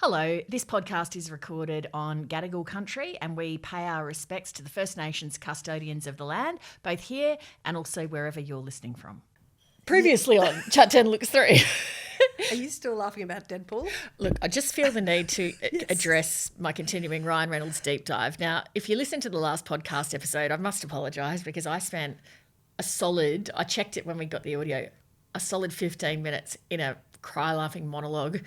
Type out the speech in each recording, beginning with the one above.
Hello, this podcast is recorded on Gadigal country and we pay our respects to the First Nations custodians of the land, both here and also wherever you're listening from. Previously on Chat 10 Looks 3. Are you still laughing about Deadpool? Look, I just feel the need to address my continuing Ryan Reynolds deep dive. Now, if you listen to the last podcast episode, I must apologise because I spent I checked it when we got the audio, a solid 15 minutes in a cry-laughing monologue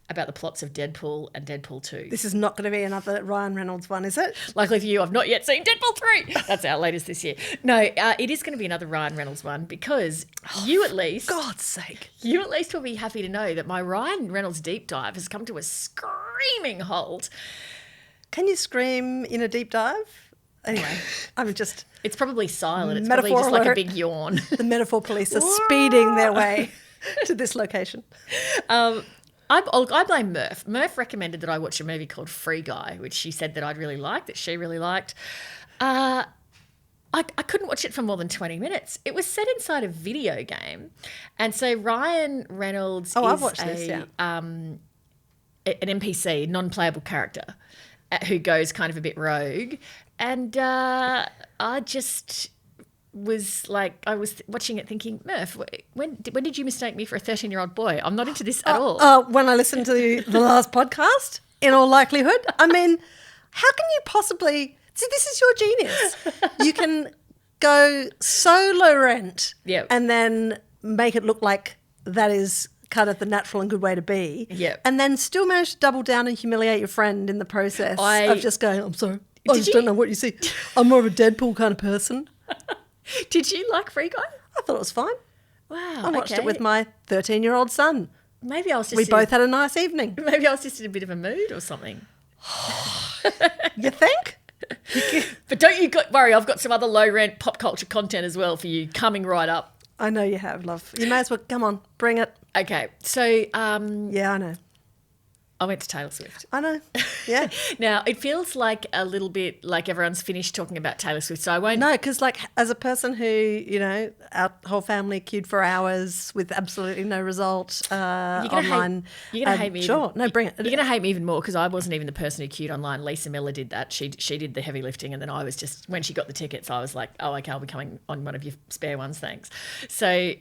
about the plots of Deadpool and Deadpool 2. This is not going to be another Ryan Reynolds one, is it? Luckily for you, I've not yet seen Deadpool 3. That's our latest this year. No, it is going to be another Ryan Reynolds one because you at least... For God's sake. You at least will be happy to know that my Ryan Reynolds deep dive has come to a screaming halt. Can you scream in a deep dive? Anyway, I'm just... It's probably silent. It's probably just like a big yawn. The metaphor police are speeding their way to this location. I blame Murph. Murph recommended that I watch a movie called Free Guy, which she said that I'd really like, that she really liked. I couldn't watch it for more than 20 minutes. It was set inside a video game. And so Ryan Reynolds I've watched this, an NPC, non-playable character, who goes kind of a bit rogue. And I just... was like, I was watching it thinking, Murph, when did you mistake me for a 13-year-old boy? I'm not into this at all. When I listened to the last podcast, in all likelihood. I mean, how can you possibly... See, this is your genius. You can go so low rent and then make it look like that is kind of the natural and good way to be. Yep. And then still manage to double down and humiliate your friend in the process of just going, I'm sorry, I just don't know what you see. I'm more of a Deadpool kind of person. Did you like Free Guy? I thought it was fine. Wow. I watched it with my 13-year-old son. Maybe I was just... We both had a nice evening. Maybe I was just in a bit of a mood or something. You think? But don't you worry, I've got some other low-rent pop culture content as well for you coming right up. I know you have, love. You may as well, come on, bring it. Okay, so... yeah, I know. I went to Taylor Swift. I know, yeah. Now, it feels like a little bit like everyone's finished talking about Taylor Swift, so I won't... No, because like as a person who, you know, our whole family queued for hours with absolutely no result online. You're going to hate me. Sure, no, bring it. You're going to hate me even more because I wasn't even the person who queued online. Lisa Miller did that. She did the heavy lifting, and then I was just... When she got the tickets, I was like, oh, okay, I'll be coming on one of your spare ones, thanks. So...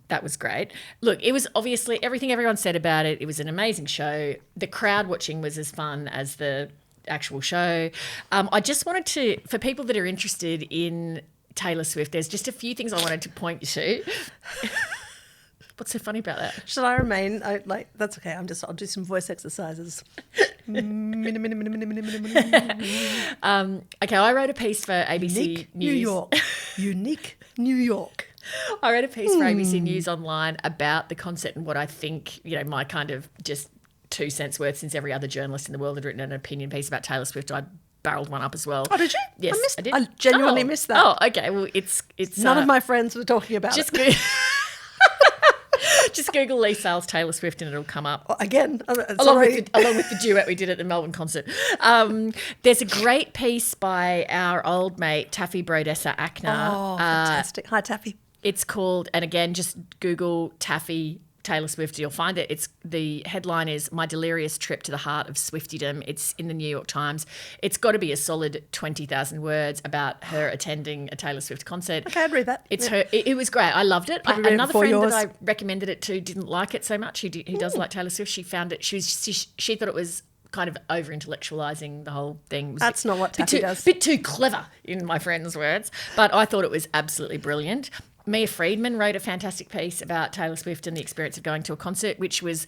That was great. Look, it was obviously everything everyone said about it. It was an amazing show. The crowd watching was as fun as the actual show. I just wanted to, for people that are interested in Taylor Swift, there's just a few things I wanted to point you to. What's so funny about that? Should I remain? That's okay. I'll do some voice exercises. Okay, I wrote a piece for ABC Unique News. New York. Unique New York. I read a piece for ABC News Online about the concert and what I think, you know, my kind of just 2 cents worth, since every other journalist in the world had written an opinion piece about Taylor Swift. I barreled one up as well. Oh, did you? Yes, I did. I genuinely missed that. Oh, okay. Well, it's none of my friends were talking about it. Just Google Lee Sales Taylor Swift and it'll come up. Again, along with the duet we did at the Melbourne concert. There's a great piece by our old mate, Taffy Brodesser-Akner. Oh, fantastic. Hi, Taffy. It's called, and again, just Google Taffy Taylor Swift, you'll find it. The headline is "My Delirious Trip to the Heart of Swiftiedom." It's in the New York Times. It's got to be a solid 20,000 words about her attending a Taylor Swift concert. Okay, I'd read that. It's her. It was great. I loved it. Another friend that I recommended it to didn't like it so much. He does like Taylor Swift. She found it. She thought it was kind of over-intellectualising the whole thing. That's not what Taffy does. A bit too clever, in my friend's words. But I thought it was absolutely brilliant. Mia Freedman wrote a fantastic piece about Taylor Swift and the experience of going to a concert, which was,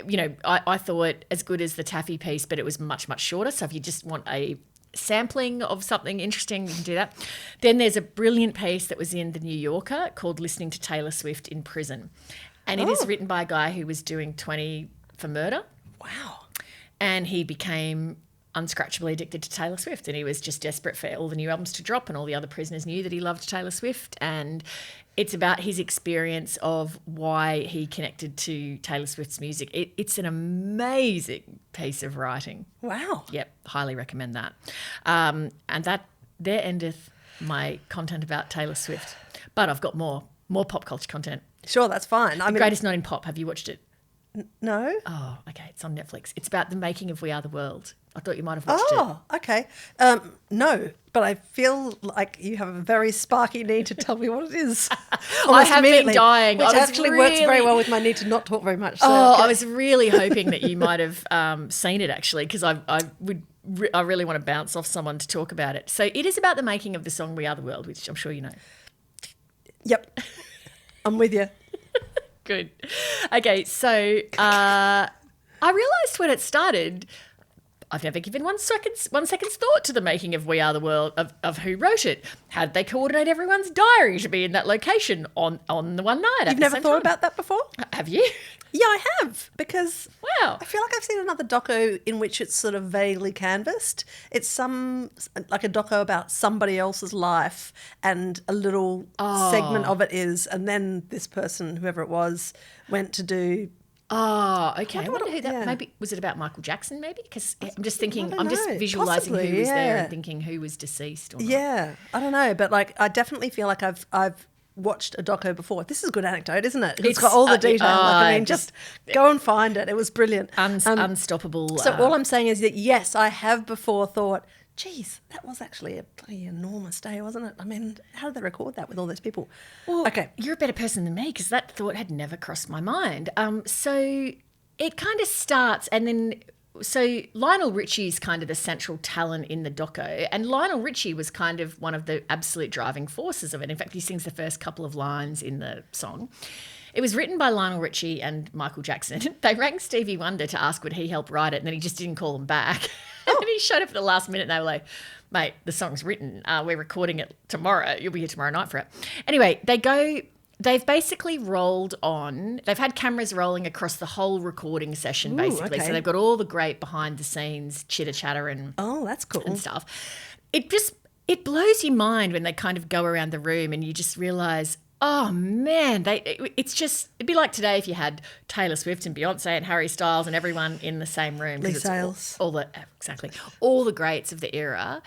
you know, I thought as good as the Taffy piece, but it was much, much shorter. So if you just want a sampling of something interesting, you can do that. Then there's a brilliant piece that was in The New Yorker called "Listening to Taylor Swift in Prison." And it is written by a guy who was doing 20 for murder. Wow. And he became unscratchably addicted to Taylor Swift, and he was just desperate for all the new albums to drop, and all the other prisoners knew that he loved Taylor Swift, and it's about his experience of why he connected to Taylor Swift's music. It's an amazing piece of writing. Wow. Yep, highly recommend that. And that there endeth my content about Taylor Swift. But I've got more pop culture content. Sure, that's fine. The Greatest Night in Pop. Have you watched it? No. Oh, okay. It's on Netflix. It's about the making of We Are the World. I thought you might have watched it. Oh, okay. No, but I feel like you have a very sparky need to tell me what it is. I have been dying. Which actually works very well with my need to not talk very much. So I was really hoping that you might have seen it, actually, because I really want to bounce off someone to talk about it. So it is about the making of the song We Are the World, which I'm sure you know. Yep. I'm with you. Good. Okay, so I realised when it started, I've never given one second's thought to the making of We Are the World, of who wrote it. How did they coordinate everyone's diary to be in that location on the one night? You've never thought about that before? Have you? Yeah, I have, because wow, I feel like I've seen another doco in which it's sort of vaguely canvassed. It's like a doco about somebody else's life, and a little segment of it is, and then this person, whoever it was, went to do. Oh, okay. I wonder who that. Maybe was it about Michael Jackson? Maybe, because I'm just thinking, I'm just visualizing who was there and thinking who was deceased. Or not. Yeah, I don't know, but like I definitely feel like I've watched a doco before. This is a good anecdote, isn't it? It's got all the detail. Just go and find it. It was brilliant. Unstoppable. So all I'm saying is that, yes, I have before thought, geez, that was actually a bloody enormous day, wasn't it? I mean, how did they record that with all those people? Well, okay. You're a better person than me, because that thought had never crossed my mind. So it kind of starts, and then so Lionel Richie's kind of the central talent in the doco, and Lionel Richie was kind of one of the absolute driving forces of it. In fact, he sings the first couple of lines in the song. It was written by Lionel Richie and Michael Jackson. They rang Stevie Wonder to ask would he help write it, and then he just didn't call them back. And then he showed up at the last minute, and they were like, mate, the song's written. We're recording it tomorrow. You'll be here tomorrow night for it. Anyway, they've basically rolled on. They've had cameras rolling across the whole recording session, basically. Okay. So they've got all the great behind-the-scenes chitter-chatter and that's cool and stuff. It blows your mind when they kind of go around the room and you just realise, oh man, it'd be like today if you had Taylor Swift and Beyonce and Harry Styles and everyone in the same room. Lee Sales. All the greats of the era,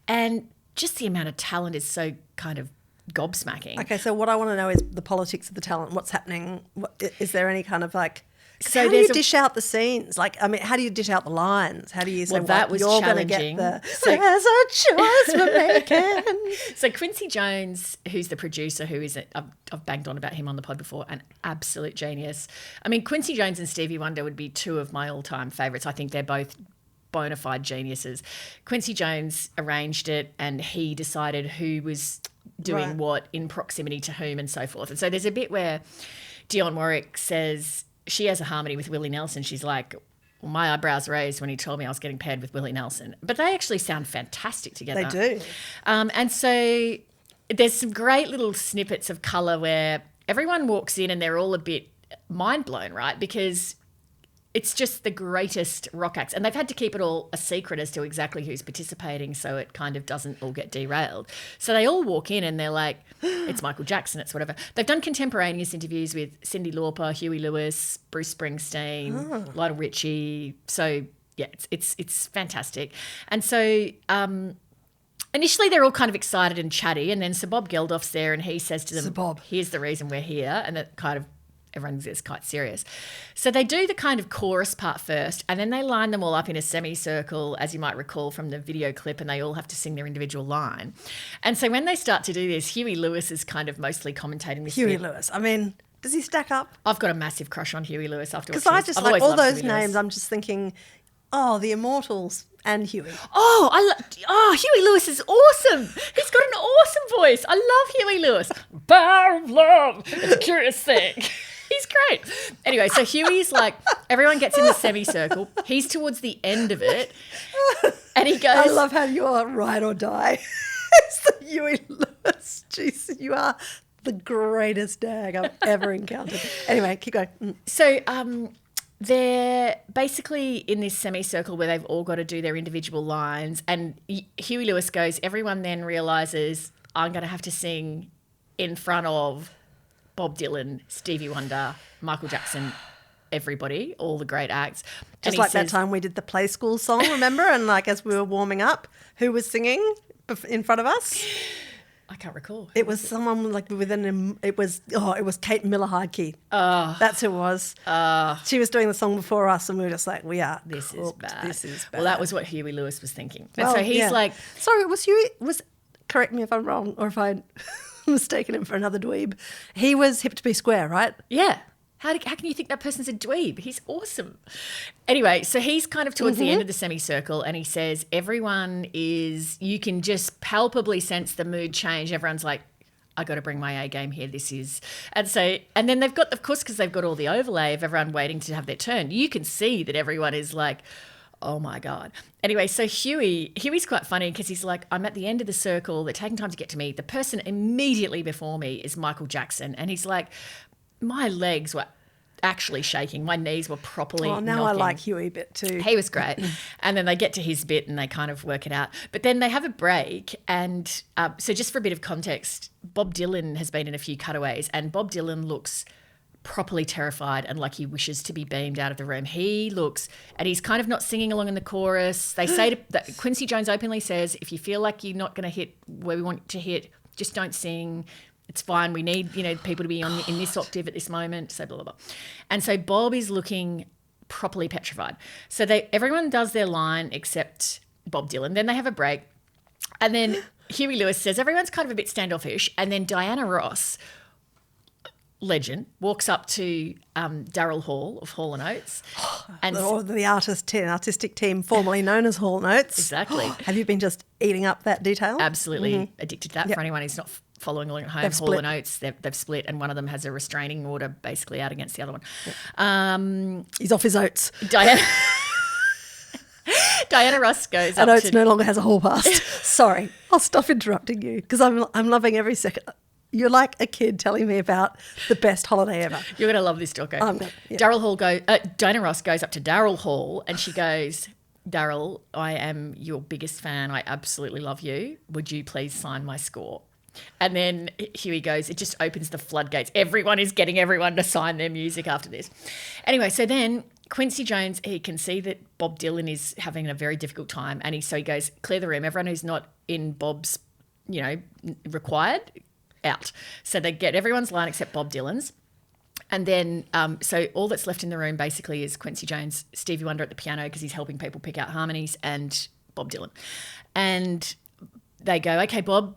and just the amount of talent is so kind of gobsmacking. Okay, so what I want to know is the politics of the talent. What's happening? Is there any kind of like? So how do you dish out the scenes? Like, I mean, how do you dish out the lines? How do you say, that was you're going to get the, there's a choice we're making. So Quincy Jones, who's the producer, I've banged on about him on the pod before, an absolute genius. I mean, Quincy Jones and Stevie Wonder would be two of my all-time favourites. I think they're both bona fide geniuses. Quincy Jones arranged it, and he decided who was doing what in proximity to whom and so forth. And so there's a bit where Dionne Warwick says she has a harmony with Willie Nelson. She's like, well, my eyebrows raised when he told me I was getting paired with Willie Nelson. But they actually sound fantastic together. They do. And so there's some great little snippets of colour where everyone walks in and they're all a bit mind blown, right? Because it's just the greatest rock acts. And they've had to keep it all a secret as to exactly who's participating so it kind of doesn't all get derailed. So they all walk in and they're like, it's Michael Jackson, it's whatever. They've done contemporaneous interviews with Cyndi Lauper, Huey Lewis, Bruce Springsteen, Lionel Richie. So, yeah, it's fantastic. And so initially they're all kind of excited and chatty, and then Sir Bob Geldof's there and he says to them, here's the reason we're here, and that kind of everyone gets quite serious. So they do the kind of chorus part first, and then they line them all up in a semicircle, as you might recall from the video clip, and they all have to sing their individual line. And so when they start to do this, Huey Lewis is kind of mostly commentating this. Huey Lewis, I mean, does he stack up? I've got a massive crush on Huey Lewis after because I just like all those names. I'm just thinking, the Immortals and Huey. Huey Lewis is awesome. He's got an awesome voice. I love Huey Lewis. Power of love. It's a curious thing. He's great. Anyway, so Huey's like, everyone gets in the semicircle. He's towards the end of it. And he goes... I love how you are ride or die. It's the Huey Lewis. Jeez, you are the greatest dag I've ever encountered. Anyway, keep going. So they're basically in this semicircle where they've all got to do their individual lines. And Huey Lewis goes, everyone then realises I'm going to have to sing in front of Bob Dylan, Stevie Wonder, Michael Jackson, everybody, all the great acts. Just like that time we did the Play School song, remember? And like as we were warming up, who was singing in front of us? I can't recall. It was someone like it was Kate Miller-Heidke. Oh. That's who it was. She was doing the song before us and we were just like, we are This cooked. is bad. This is bad. Well, that was what Huey Lewis was thinking. And Well, so he's yeah. like... Sorry, it was Huey. Correct me if I'm wrong or if I mistaken him for another dweeb. He was hip to be square, right? Yeah. How can you think that person's a dweeb? He's awesome. Anyway, so he's kind of towards the end of the semicircle and he says you can just palpably sense the mood change. Everyone's like, I got to bring my A game here. And then they've got, of course, because they've got all the overlay of everyone waiting to have their turn. You can see that everyone is like, oh my God. Anyway, so Huey's quite funny because he's like, I'm at the end of the circle. They're taking time to get to me. The person immediately before me is Michael Jackson. And he's like, my legs were actually shaking. My knees were properly knocking. I like Huey a bit too. He was great. And then they get to his bit and they kind of work it out. But then they have a break. And so just for a bit of context, Bob Dylan has been in a few cutaways and Bob Dylan looks properly terrified and like he wishes to be beamed out of the room. He looks, and he's kind of not singing along in the chorus. They say that Quincy Jones openly says, if you feel like you're not going to hit where we want to hit, just don't sing. It's fine. We need, people to be in this octave at this moment. So blah, blah, blah. And so Bob is looking properly petrified. So everyone does their line except Bob Dylan. Then they have a break. And then Huey Lewis says everyone's kind of a bit standoffish. And then Diana Ross, legend, walks up to Daryl Hall of Hall & Oates. And the artistic team formerly known as Hall & Oates. Exactly. Have you been just eating up that detail? Absolutely addicted to that. Yep. For anyone who's not following along at home, Hall & Oates, they've split and one of them has a restraining order basically out against the other one. Yep. He's off his oats. Diana Ross goes and up Oates no longer has a hall pass. Sorry, I'll stop interrupting you because I'm loving every second. You're like a kid telling me about the best holiday ever. You're going to love this, Jocko. Yeah. Diana Ross goes up to Daryl Hall and she goes, Daryl, I am your biggest fan. I absolutely love you. Would you please sign my score? And then Huey goes, it just opens the floodgates. Everyone is getting everyone to sign their music after this. Anyway, so then Quincy Jones, he can see that Bob Dylan is having a very difficult time. And so he goes, clear the room. Everyone who's not in Bob's, required, out. So they get everyone's line except Bob Dylan's. And then, so all that's left in the room basically is Quincy Jones, Stevie Wonder at the piano because he's helping people pick out harmonies, and Bob Dylan. And they go, okay, Bob,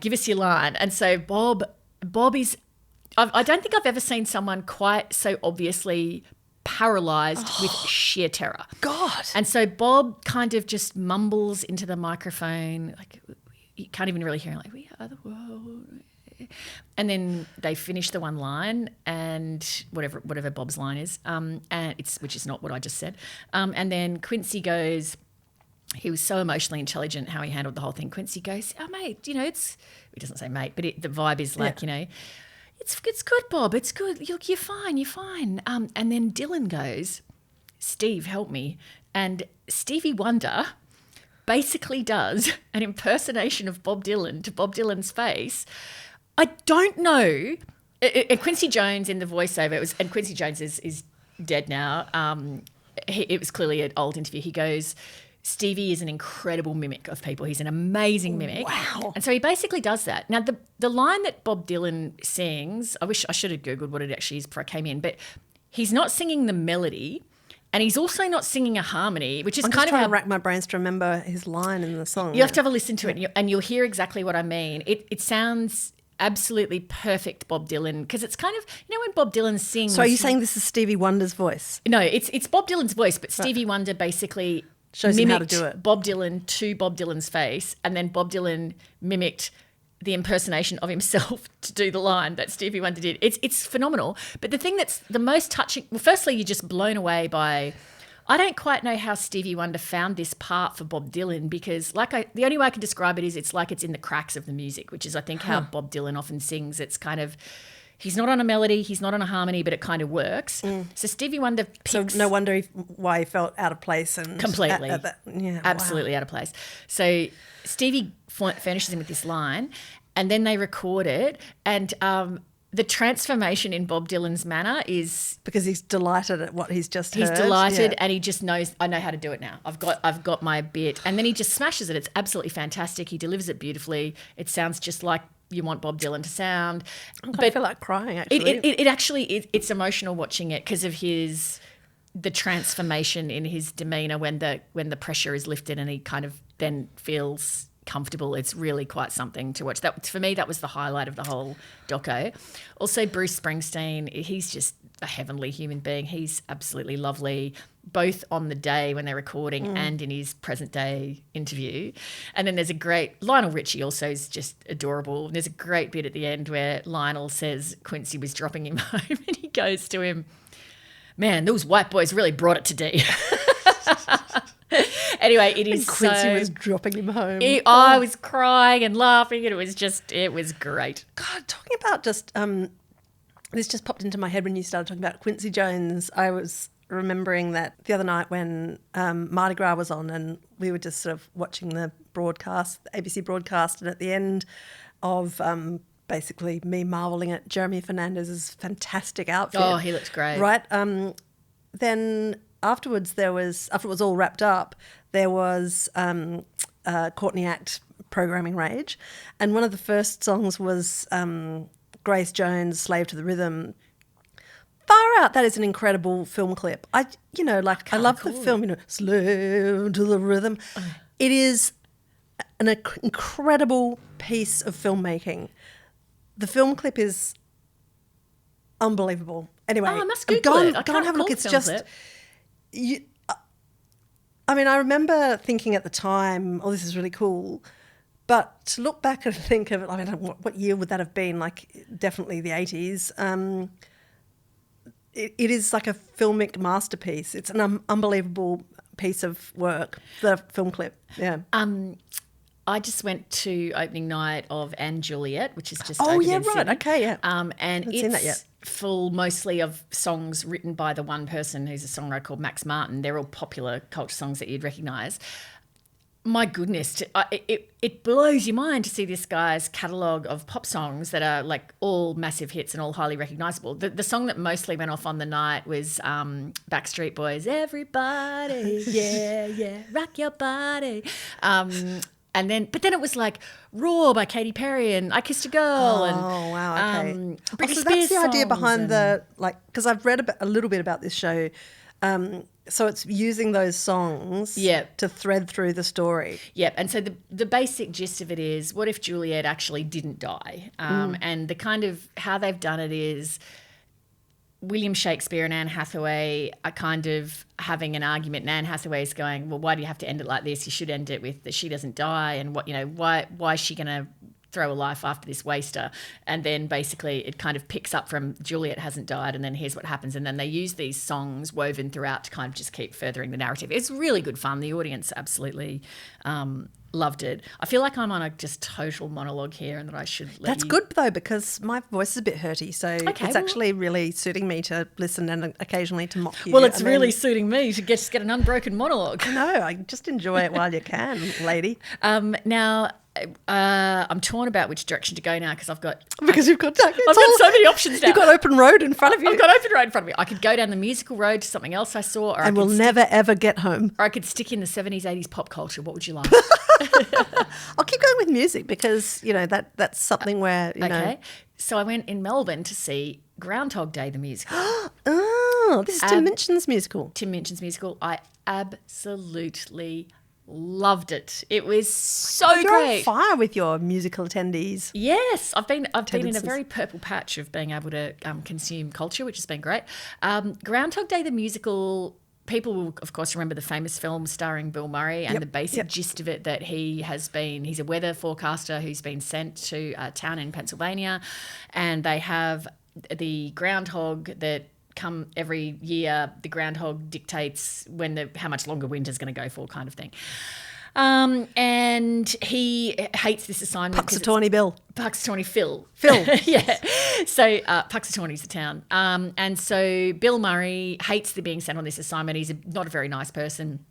give us your line. And so Bob is, I don't think I've ever seen someone quite so obviously paralysed with sheer terror. God. And so Bob kind of just mumbles into the microphone, like you can't even really hear him, like, we are the world. And then they finish the one line and whatever Bob's line is, and which is not what I just said. And then Quincy goes, he was so emotionally intelligent how he handled the whole thing. Quincy goes, oh, mate, he doesn't say mate, but the vibe is like, it's good, Bob, it's good. You're fine. And then Dylan goes, Steve, help me. And Stevie Wonder basically does an impersonation of Bob Dylan to Bob Dylan's face. I don't know. And Quincy Jones in the voiceover, and Quincy Jones is dead now. It was clearly an old interview. He goes, Stevie is an incredible mimic of people. He's an amazing mimic. Wow. And so he basically does that. Now, the line that Bob Dylan sings, I wish I should have Googled what it actually is before I came in, but he's not singing the melody and he's also not singing a harmony, which is I'm kind just of trying to rack my brains to remember his line in the song. You have to have a listen to it and you'll hear exactly what I mean. It sounds absolutely perfect Bob Dylan because it's kind of, when Bob Dylan sings. So are you saying this is Stevie Wonder's voice? No, it's Bob Dylan's voice, but Stevie Wonder basically shows him how to do it. Bob Dylan to Bob Dylan's face, and then Bob Dylan mimicked the impersonation of himself to do the line that Stevie Wonder did. It's phenomenal. But the thing that's the most touching, well, firstly, you're just blown away by, I don't quite know how Stevie Wonder found this part for Bob Dylan because the only way I can describe it is it's like it's in the cracks of the music, which is I think how Bob Dylan often sings. It's kind of, he's not on a melody, he's not on a harmony, but it kind of works. So Stevie Wonder picks... So no wonder why he felt out of place. And completely. Absolutely out of place. So Stevie furnishes him with this line and then they record it and the transformation in Bob Dylan's manner is because he's delighted at what he's just heard. He's delighted, and he just knows, I know how to do it now. I've got my bit, and then he just smashes it. It's absolutely fantastic. He delivers it beautifully. It sounds just like you want Bob Dylan to sound. I feel like crying. Actually, it actually it's emotional watching it because of the transformation in his demeanor when the pressure is lifted and he kind of then feels comfortable. It's really quite something to watch. That, for me, that was the highlight of the whole doco. Also, Bruce Springsteen, he's just a heavenly human being. He's absolutely lovely, both on the day when they're recording and in his present day interview. And then there's a great, Lionel Richie also is just adorable. There's a great bit at the end where Lionel says Quincy was dropping him home and he goes to him, "Man, those white boys really brought it to D." Anyway, it is Quincy was dropping him home. I was crying and laughing, and it was great. God, talking about just this just popped into my head when you started talking about Quincy Jones. I was remembering that the other night when Mardi Gras was on, and we were just sort of watching the broadcast, the ABC broadcast, and at the end of basically me marvelling at Jeremy Fernandez's fantastic outfit. Oh, he looks great. Right. Then afterwards, after it was all wrapped up, there was Courtney Act Programming Rage, and one of the first songs was Grace Jones' "Slave to the Rhythm." Far out, that is an incredible film clip. I love the film, "Slave to the Rhythm." It is an incredible piece of filmmaking. The film clip is unbelievable. Anyway, I must Google it. Go and have a look. It's just I remember thinking at the time, "Oh, this is really cool," but to look back and think of it, I don't know what year would that have been? Like, definitely the 80s. It is like a filmic masterpiece. It's an unbelievable piece of work. The film clip, yeah. I just went to opening night of & Juliet, which is just in Sydney. Okay, yeah. And haven't seen that yet. Full mostly of songs written by the one person who's a songwriter called Max Martin. They're all popular culture songs that you'd recognise. My goodness, it blows your mind to see this guy's catalogue of pop songs that are like all massive hits and all highly recognisable. The song that mostly went off on the night was Backstreet Boys, "Everybody, yeah, yeah, rock your body." But then it was like "Raw" by Katy Perry and "I Kissed a Girl." Oh, wow, okay. Britney so that's Spears the idea behind songs because I've read a little bit about this show. So it's using those songs to thread through the story. Yep. And so the basic gist of it is, what if Juliet actually didn't die? And the kind of how they've done it is William Shakespeare and Anne Hathaway are kind of having an argument, and Anne Hathaway's going, "Well, why do you have to end it like this? You should end it with that she doesn't die, and why is she going to throw a life after this waster?" And then basically it kind of picks up from Juliet hasn't died, and then here's what happens, and then they use these songs woven throughout to kind of just keep furthering the narrative. It's really good fun. The audience absolutely loved it. I feel like I'm on a just total monologue here, and that I should let That's good though, because my voice is a bit hurty, so it's actually really suiting me to listen and occasionally to mock you. Well, it's really suiting me to just get an unbroken monologue. No, I just enjoy it while you can, lady. Now, I'm torn about which direction to go now because you've got so many options now. You've got open road in front of you. I've got open road in front of me. I could go down the musical road to something else I saw, and we'll never ever get home. Or I could stick in the 70s, 80s pop culture. What would you like? I'll keep going with music because that's something where Okay. So I went in Melbourne to see Groundhog Day the musical. Oh, this is Tim Minchin's musical. Tim Minchin's musical. I absolutely loved it. It was so You're great. on fire with your musical attendees. Yes, I've been in a very purple patch of being able to consume culture, which has been great. Groundhog Day the musical. People will, of course, remember the famous film starring Bill Murray and the basic gist of it, that he's a weather forecaster who's been sent to a town in Pennsylvania, and they have the groundhog that come every year. The groundhog dictates how much longer winter's going to go for, kind of thing. And he hates this assignment. Puxatawny Bill. Puxatawny Phil. Phil. Yeah. So Puxatawny's the town. And so Bill Murray hates being sent on this assignment. He's not a very nice person.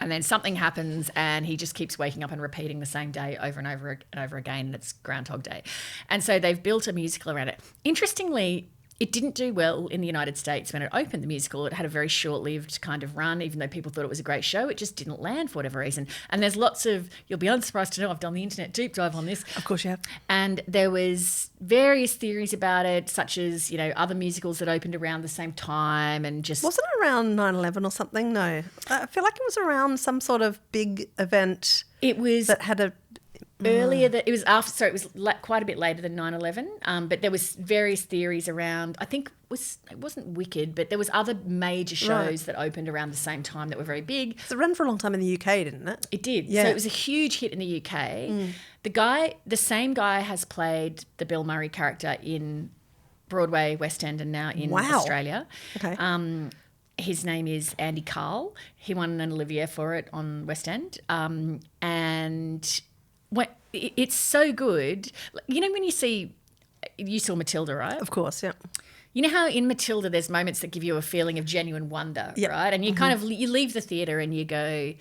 And then something happens and he just keeps waking up and repeating the same day over and over and over again, and it's Groundhog Day. And so they've built a musical around it. Interestingly, it didn't do well in the United States when it opened, the musical. It had a very short-lived kind of run, even though people thought it was a great show. It just didn't land for whatever reason. And there's lots of, you'll be unsurprised to know, I've done the internet deep dive on this. Of course you have. And there was various theories about it, such as, other musicals that opened around the same time and just... Wasn't it around 9/11 or something? No. I feel like it was around some sort of big event. It was... That had a... Earlier, it was after, so it was quite a bit later than 9/11. But there was various theories around. I think it wasn't Wicked, but there was other major shows that opened around the same time that were very big. So it ran for a long time in the UK, didn't it? It did. Yeah. So it was a huge hit in the UK. The same guy has played the Bill Murray character in Broadway, West End, and now in Australia. Okay. His name is Andy Carl. He won an Olivier for it on West End, and. It's so good. When you saw Matilda, right? Of course, yeah. You know how in Matilda there's moments that give you a feeling of genuine wonder, right? And you kind of, you leave the theatre and you go,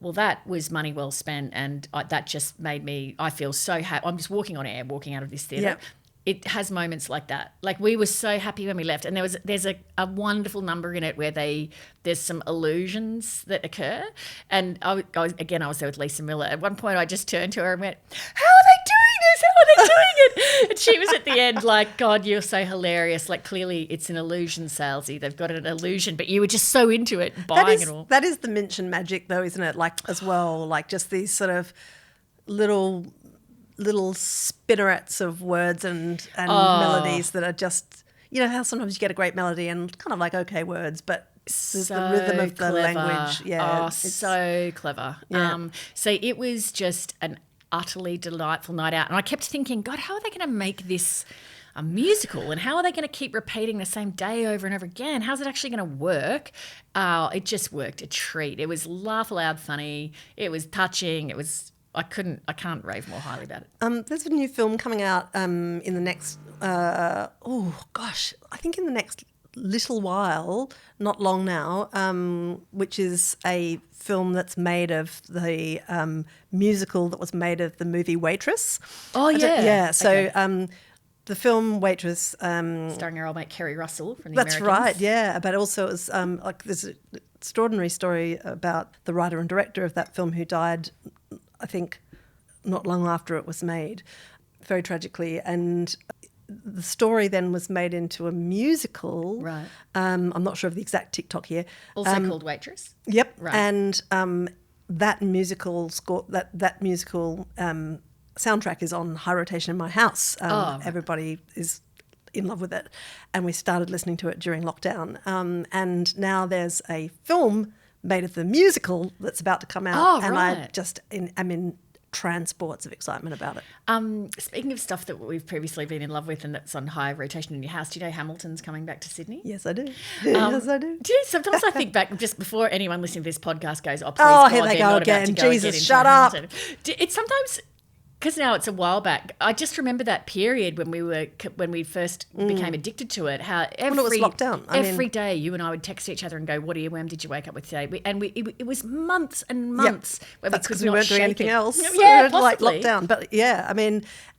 well, that was money well spent, and that just made me, I feel so happy. I'm just walking on air, walking out of this theatre. Yeah. It has moments like that. Like, we were so happy when we left, and there's a wonderful number in it where there's some illusions that occur. And I was there with Lisa Miller. At one point I just turned to her and went, how are they doing this? How are they doing it? And she was at the end like, God, you're so hilarious. Like, clearly it's an illusion, Salesy. They've got an illusion, but you were just so into it, buying it all. That is the Minchin magic though, isn't it? Like, as well, like just these sort of little spinnerets of words and melodies that are just, how sometimes you get a great melody and kind of like okay words, but the rhythm of the language. Yeah. So clever. Yeah. So it was just an utterly delightful night out. And I kept thinking, God, how are they going to make this a musical, and how are they going to keep repeating the same day over and over again? How's it actually going to work? It just worked a treat. It was laugh aloud funny. It was touching. It was... I can't rave more highly about it. There's a new film coming out in the next, I think in the next little while, not long now, which is a film that's made of the musical that was made of the movie Waitress. Oh, yeah. Yeah, so okay. The film Waitress... starring our old mate Kerry Russell from The That's Americans. right, yeah. But also it was there's an extraordinary story about the writer and director of that film who died... I think not long after it was made, very tragically. And the story then was made into a musical. Right. I'm not sure of the exact TikTok here. Also called Waitress. Yep. Right. And that musical score, that musical soundtrack is on high rotation in my house. Right. Everybody is in love with it. And we started listening to it during lockdown. And now there's a film made of the musical that's about to come out. Oh, and right. I'm in transports of excitement about it. Speaking of stuff that we've previously been in love with and that's on high rotation in your house, do you know Hamilton's coming back to Sydney? Yes, I do. Yes, I do. Do you know, sometimes I think back, just before anyone listening to this podcast goes, oh, please, oh, God, here they go again. Jesus, shut up. It's sometimes... Because now it's a while back. I just remember that period when we first became addicted to it. How when it was lockdown, every day you and I would text each other and go, "What earworm did you wake up with today?" It was months and months where that's we could we not weren't doing shake anything it. else. Yeah, like possibly. lockdown. But yeah,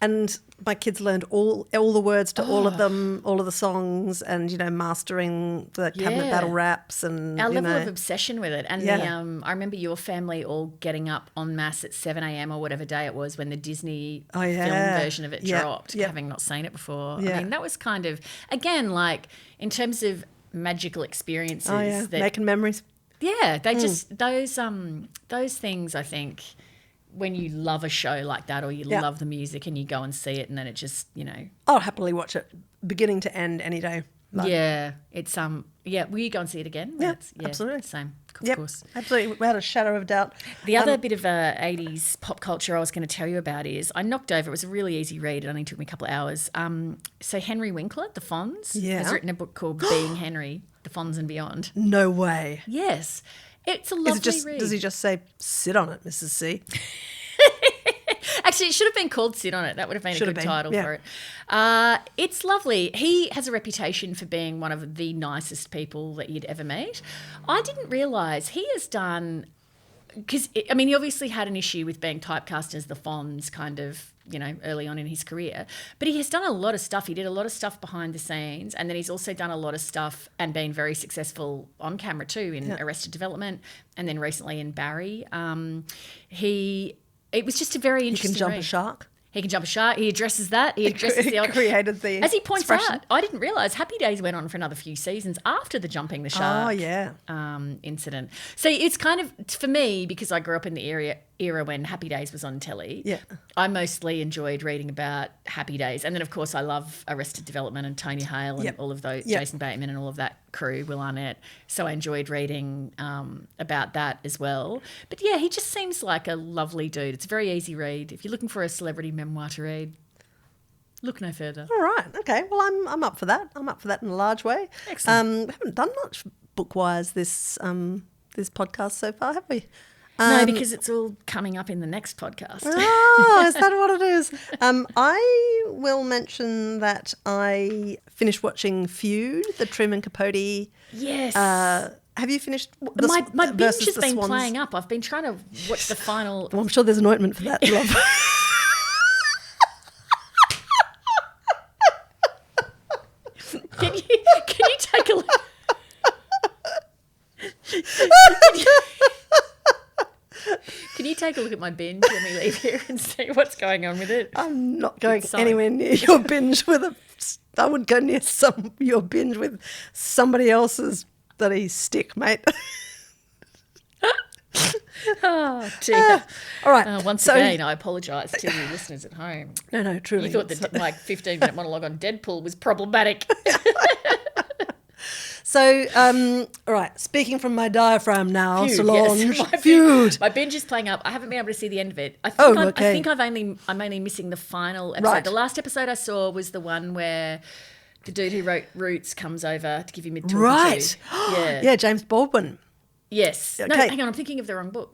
and my kids learned all the words to all of them, all of the songs, and mastering the cabinet battle raps and our level of obsession with it. And Yeah. I remember your family all getting up en masse at 7 a.m. or whatever day it was when the Disney film version of it dropped, having not seen it before. Yeah. I mean, that was kind of, again, like in terms of magical experiences. That, making memories. Yeah, they just, those things, I think, when you love a show like that or you love the music and you go and see it and then it just, I'll happily watch it beginning to end any day. Yeah, it's will you go and see it again? Yeah, absolutely. Same, of Yep, course. absolutely, without a shadow of doubt. The other bit of 80s pop culture I was going to tell you about is I knocked over. It was a really easy read. It only took me a couple of hours. So Henry Winkler, the Fonz, has written a book called Being Henry, The Fonz and Beyond. No way. Yes, it's a lovely read. Does he just say, "Sit on it, Mrs. C"? Actually, it should have been called Sit On It. That would have been a good title for it. It's lovely. He has a reputation for being one of the nicest people that you'd ever meet. I didn't realise he has done because, I mean, he obviously had an issue with being typecast as the Fonz kind of, you know, early on in his career. But he has done a lot of stuff. He did a lot of stuff behind the scenes, and then he's also done a lot of stuff and been very successful on camera too in Arrested Development, and then recently in Barry. It was just a very interesting He can jump read. a shark. He can jump a shark. He addresses that. He addresses the created the as he points expression. out. I didn't realise Happy Days went on for another few seasons after the jumping the shark. Oh, yeah. Incident. So it's kind of, for me, because I grew up in the era when Happy Days was on telly. Yeah. I mostly enjoyed reading about Happy Days, and then of course I love Arrested Development and Tony Hale and all of those, Jason Bateman and all of that crew, Will Arnett. So I enjoyed reading about that as well. But yeah, he just seems like a lovely dude. It's a very easy read. If you're looking for a celebrity memoir to read, look no further. All right. Okay. Well, I'm up for that. I'm up for that in a large way. Excellent. We haven't done much book-wise this podcast so far, have we? No, because it's all coming up in the next podcast. Oh, is that what it is? I will mention that I finished watching FEUD, the Truman Capote. Yes. Have you finished? My binge versus has the been Swans? playing up. I've been trying to watch the final. Well, I'm sure there's an ointment for that, love. Can you take a look? Can you take a look at my binge when we leave here and see what's going on with it? I'm not going Sorry. anywhere near your binge with I would go near your binge with somebody else's bloody stick, mate. Oh, dear. All right. Once again, I apologise to you listeners at home. No, truly. You thought that my 15-minute monologue on Deadpool was problematic. So, all right, speaking from my diaphragm now, FEUD, Solange, yes. FEUD. My binge is playing up. I haven't been able to see the end of it. I think I'm only missing the final episode. Right. The last episode I saw was the one where the dude who wrote Roots comes over to give you mid-talking Right. to. Yeah. Yeah, James Baldwin. Yes. No, Okay. hang on. I'm thinking of the wrong book.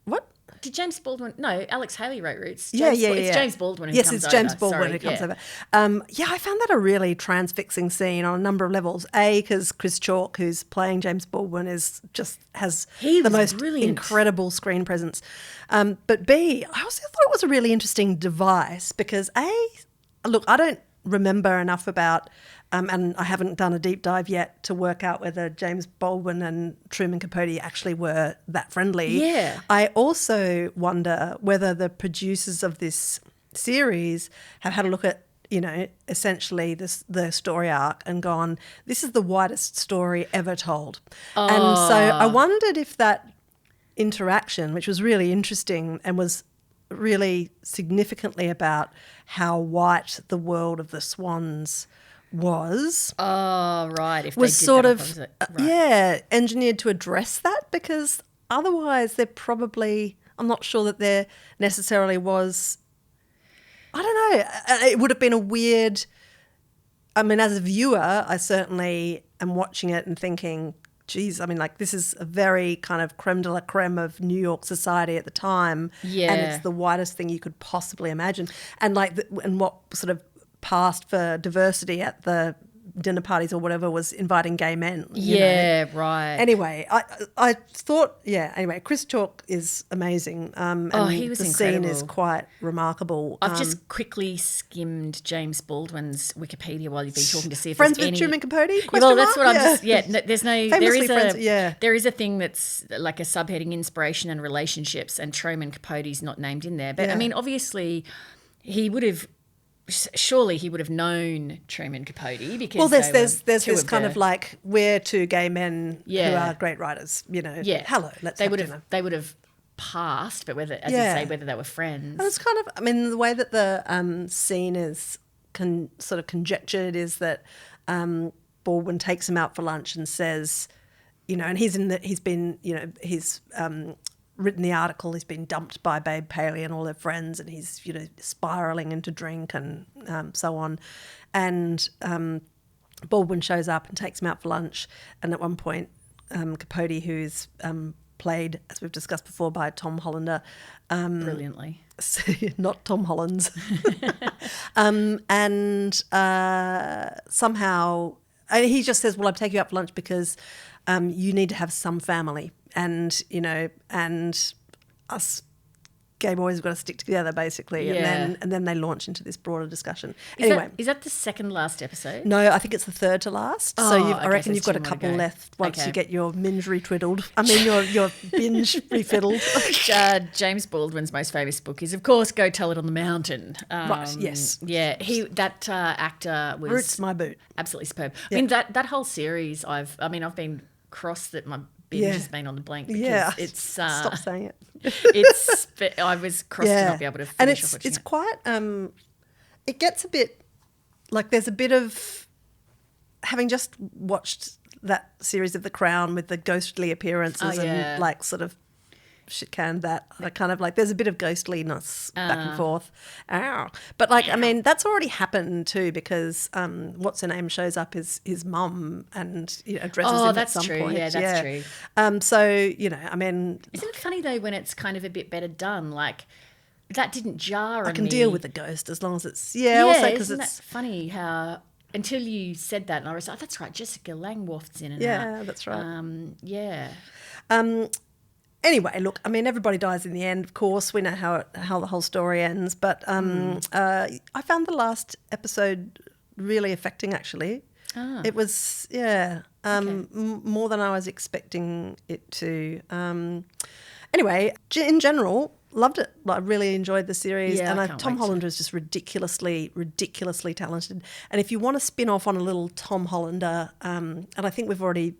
What? Did James Baldwin? No, Alex Haley wrote Roots. Yeah. It's James Baldwin who yes, comes over. it's James Baldwin Sorry, who comes yeah. over. Yeah, I found that a really transfixing scene on a number of levels. because Chris Chalk, who's playing James Baldwin, has He the was most brilliant. incredible screen presence. But B, I also thought it was a really interesting device because look, I don't remember enough about, and I haven't done a deep dive yet to work out whether James Baldwin and Truman Capote actually were that friendly. Yeah. I also wonder whether the producers of this series have had a look at, essentially the story arc and gone, this is the widest story ever told. And so I wondered if that interaction, which was really interesting and was really significantly about how white the world of the Swans was. Oh, right. If was they did sort that of opposite. Right. engineered to address that, because otherwise they're probably, I'm not sure that there necessarily was, I don't know, it would have been a weird, I mean, as a viewer, I certainly am watching it and thinking, geez, I mean, like, this is a very kind of creme de la creme of New York society at the time. Yeah. And it's the whitest thing you could possibly imagine. And and what sort of passed for diversity at the dinner parties or whatever was inviting gay men. you know. Right. Anyway, I thought, anyway, Chris Chalk is amazing. And he was the incredible. scene is quite remarkable. I've just quickly skimmed James Baldwin's Wikipedia while you've been talking to see if Friends there's with any... Truman Capote? Yeah, well, that's what I'm Question just... mark? Yeah, there's no... Famously friends, There is a thing that's like a subheading, inspiration and relationships, and Truman Capote's not named in there. But, I mean, obviously, surely he would have known Truman Capote because Well, there's two this of kind the- of like, we're two gay men who Yeah. are great writers, Yeah. Hello, let's they have would dinner. have They would have passed, but whether, as Yeah. you say, whether they were friends. And it's kind of, I mean, the way that the scene is sort of conjectured is that Baldwin takes him out for lunch and says, and he's written the article, he's been dumped by Babe Paley and all her friends, and he's, spiralling into drink and so on. And Baldwin shows up and takes him out for lunch. And at one point, Capote, who's played, as we've discussed before, by Tom Hollander. Brilliantly. Not Tom Hollands. And somehow he just says, well, I'm taking you out for lunch because you need to have some family. and us gay boys have got to stick together basically, and then they launch into this broader discussion. Is that the second last episode? No, I think it's the third to last. I reckon you've got a couple left once you get your minge retwiddled. I mean, your binge refiddled. James Baldwin's most famous book is, of course, Go Tell It on the Mountain. Right. Yes. Yeah. Actor was Roots my boot. Absolutely superb. Yeah. I mean that whole series. I've been cross that my binge has been on the blank because it's stop saying it. I was cross to not be able to finish off watching it's quite it gets a bit like there's a bit of having just watched that series of The Crown with the ghostly appearances and like sort of shit canned that. I kind of like there's a bit of ghostliness back and forth. But like I mean that's already happened too because what's her name shows up as his mum and addresses him at some point. Yeah, that's true. So I mean, isn't it funny though when it's kind of a bit better done? Like that didn't jar. I can deal with the ghost as long as it's also because it's funny how. Until you said that, and I was like, oh, "That's right, Jessica Lange wafts in and out." Yeah, that's right. Anyway, look, I mean, everybody dies in the end, of course. We know how the whole story ends. But I found the last episode really affecting, actually. It was, more than I was expecting it to. Anyway, in general, loved it. I really enjoyed the series. And Tom Hollander is just ridiculously talented. And if you want to spin off on a little Tom Hollander, and I think we've already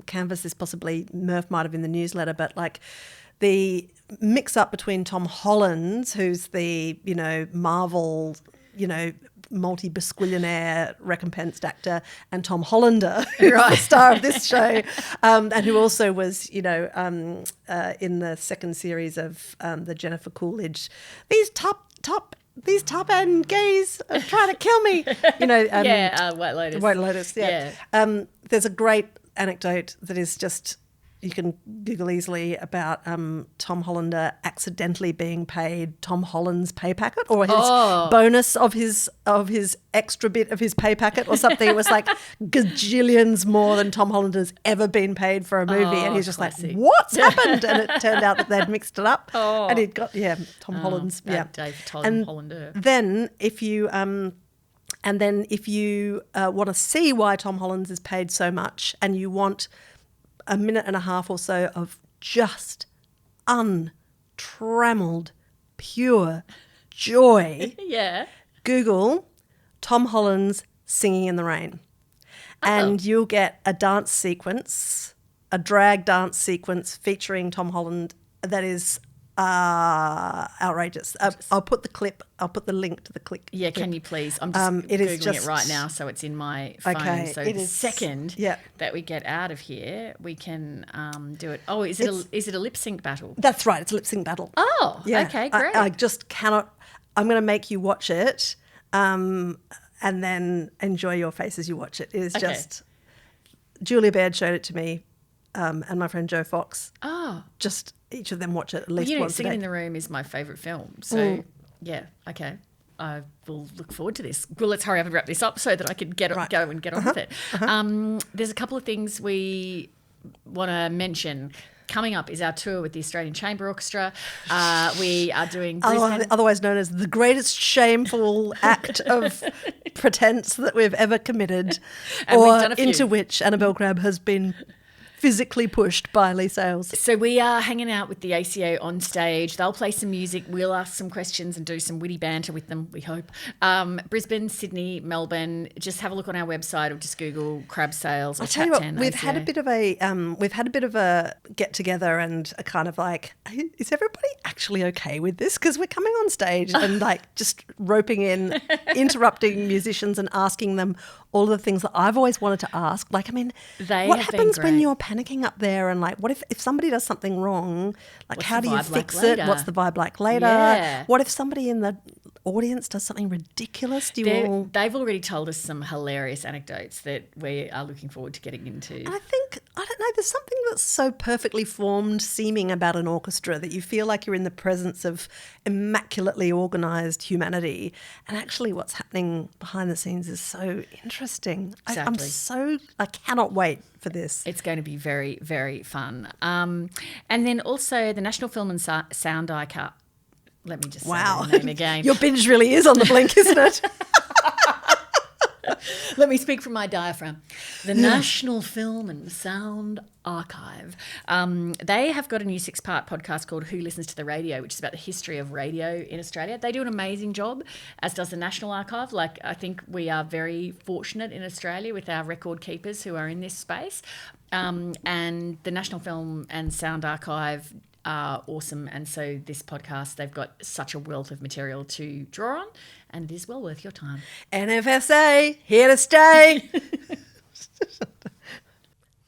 canvassed this, possibly Murph might have in the newsletter, but like the mix-up between Tom Holland, who's the, Marvel, multi-bisquillionaire recompensed actor, and Tom Hollander, who's the star of this show, and who also was, in the second series of the Jennifer Coolidge, these top-end gays are trying to kill me, White Lotus. White Lotus, there's a great anecdote that is just... You can Google easily about Tom Hollander accidentally being paid Tom Holland's pay packet or his bonus of his extra bit of his pay packet or something. It was like gajillions more than Tom Hollander's ever been paid for a movie. And he's just classic. Like, what's happened? And it turned out that they'd mixed it up. And he'd got, Tom Holland's. Day for Tom Hollander. Then if you... if you want to see why Tom Holland's is paid so much and you want... a minute and a half or so of just untrammeled, pure joy. Google Tom Holland's Singing in the Rain. And you'll get a dance sequence, a drag dance sequence featuring Tom Holland that is outrageous. I'll put the link to the clip. Yeah, can you please? I'm just Googling it right now so it's in my phone. Okay, so the second that we get out of here, we can do it. Oh, is it a lip sync battle? That's right, it's a lip sync battle. Oh, yeah. Okay, great. I just cannot, I'm going to make you watch it and then enjoy your face as you watch it. It is just, Julia Baird showed it to me and my friend Joe Fox. Just each of them watch it at least once a day. Singing in the Room is my favourite film. So, okay. I will look forward to this. Well, let's hurry up and wrap this up so that I can go and get on with it. There's a couple of things we want to mention. Coming up is our tour with the Australian Chamber Orchestra. We are doing Brisbane. Otherwise known as the greatest shameful act of pretense that we've ever committed, or into which Annabelle Crabb has been physically pushed by Lee Sales. So we are hanging out with the ACO on stage. They'll play some music. We'll ask some questions and do some witty banter with them, we hope. Brisbane, Sydney, Melbourne. Just have a look on our website or just Google Crabb Sales. Or I'll tell you what, we've had a bit of a get together and a kind of like, is everybody actually okay with this? Because we're coming on stage and like just roping in, interrupting musicians and asking them all the things that I've always wanted to ask. Like, I mean, what happens when you're panicking up there and like, what if somebody does something wrong? Like, how do you fix it? What's the vibe like later? Yeah. What if somebody in the audience does something ridiculous? Do you all... They've already told us some hilarious anecdotes that we are looking forward to getting into. And I think, I don't know, there's something that's so perfectly formed seeming about an orchestra that you feel like you're in the presence of immaculately organised humanity. And actually what's happening behind the scenes is so interesting. Exactly. I cannot wait for this. It's going to be very, very fun. And then also the National Film and Sound Archive. Let me just say the name again. Your binge really is on the blink, isn't it? Let me speak from my diaphragm. The National Film and Sound Archive. They have got a new 6-part podcast called Who Listens to the Radio, which is about the history of radio in Australia. They do an amazing job, as does the National Archive. Like, I think we are very fortunate in Australia with our record keepers who are in this space. And the National Film and Sound Archive are awesome, and so this podcast, they've got such a wealth of material to draw on, and it is well worth your time. NFSA, here to stay.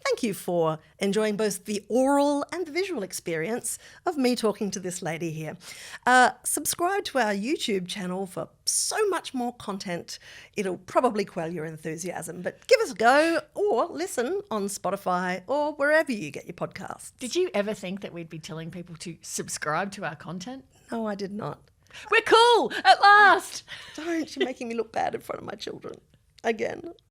Thank you for enjoying both the oral and the visual experience of me talking to this lady here. Subscribe to our YouTube channel for so much more content. It'll probably quell your enthusiasm, but give us a go or listen on Spotify or wherever you get your podcasts. Did you ever think that we'd be telling people to subscribe to our content? No, I did not. We're cool at last. Don't. You're making me look bad in front of my children. Again.